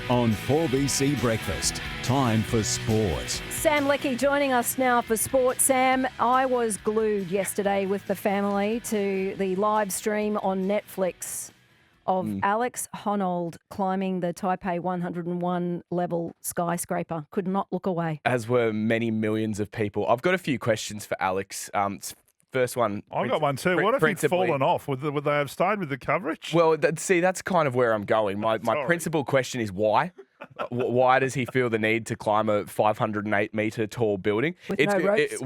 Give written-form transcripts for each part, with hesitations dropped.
on 4BC Breakfast. Time for sport. Sam Leckie joining us now for sport. Sam, I was glued yesterday with the family to the live stream on Netflix of Alex Honnold climbing the Taipei 101 level skyscraper. Could not look away. As were many millions of people. I've got a few questions for Alex. First one. I've got one too. What if he'd fallen off? Would they have stayed with the coverage? Well, that's kind of where I'm going. My principal question is why? Why does he feel the need to climb a 508-metre tall building? No ropes?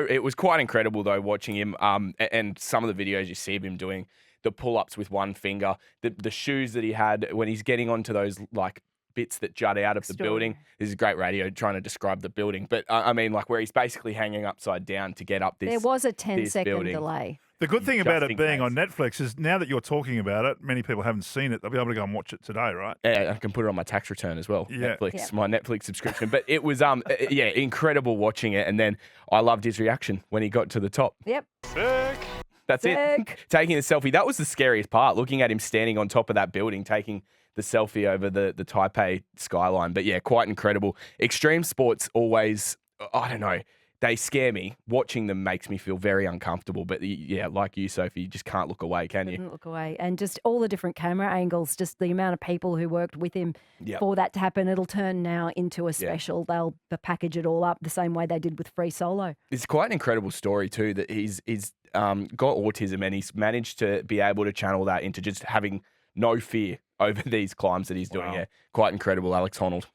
It was quite incredible, though, watching him and some of the videos you see of him doing the pull-ups with one finger, the shoes that he had when he's getting onto those, like, bits that jut out of the building. This is great radio trying to describe the building. But, I mean, like, where he's basically hanging upside down to get up this There was a 10-second building. delay. The good thing about it being on Netflix is now that you're talking about it, many people haven't seen it. They'll be able to go and watch it today, right? Yeah, I can put it on my tax return as well. Yeah. Netflix, my Netflix subscription. But it was, incredible watching it. And then I loved his reaction when he got to the top. Yep. Sick. That's it. Taking the selfie. That was the scariest part, looking at him standing on top of that building, taking the selfie over the Taipei skyline. But yeah, quite incredible. Extreme sports always, I don't know, they scare me. Watching them makes me feel very uncomfortable. But yeah, like you, Sophie, you just can't look away, can you? Couldn't look away. And just all the different camera angles, just the amount of people who worked with him for that to happen. It'll turn now into a special. They'll package it all up the same way they did with Free Solo. It's quite an incredible story too, that he's got autism and he's managed to be able to channel that into just having no fear over these climbs that he's doing. Wow. Yeah, quite incredible, Alex Honnold.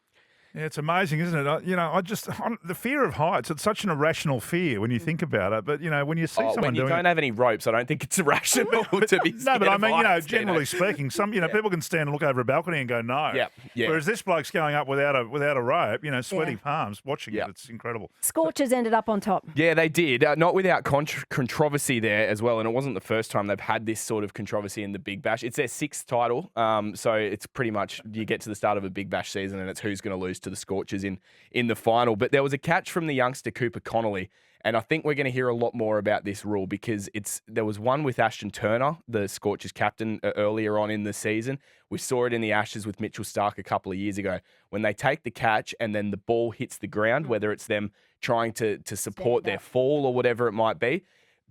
Yeah, it's amazing, isn't it? The fear of heights, it's such an irrational fear when you think about it. But, when you see someone when you doing don't have any ropes, I don't think it's irrational to be No, but I mean, heights, generally speaking, people can stand and look over a balcony and go, no. Yeah. Whereas this bloke's going up without a rope, sweaty palms, watching it. It's incredible. Scorchers ended up on top. Yeah, they did. Not without controversy there as well. And it wasn't the first time they've had this sort of controversy in the Big Bash. It's their sixth title. So it's pretty much you get to the start of a Big Bash season and it's who's going to lose to the Scorchers in the final. But there was a catch from the youngster Cooper Connolly. And I think we're going to hear a lot more about this rule because there was one with Ashton Turner, the Scorchers captain, earlier on in the season. We saw it in the Ashes with Mitchell Stark a couple of years ago. When they take the catch and then the ball hits the ground, whether it's them trying to support their fall or whatever it might be,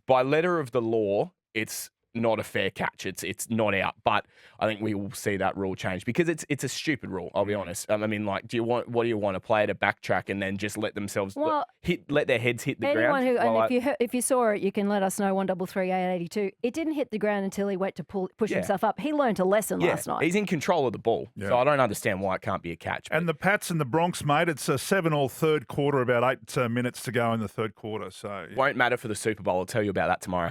by letter of the law, it's not a fair catch. It's not out. But I think we will see that rule change because it's a stupid rule. I'll be honest. I mean, like, what do you want to play to backtrack and then just let themselves let their heads hit the ground? If you saw it, you can let us know 133882. It didn't hit the ground until he went to push himself up. He learned a lesson last night. He's in control of the ball, so I don't understand why it can't be a catch. And the Pats and the Bronx, mate, it's a 7-all third quarter, about 8 minutes to go in the third quarter. So won't matter for the Super Bowl. I'll tell you about that tomorrow.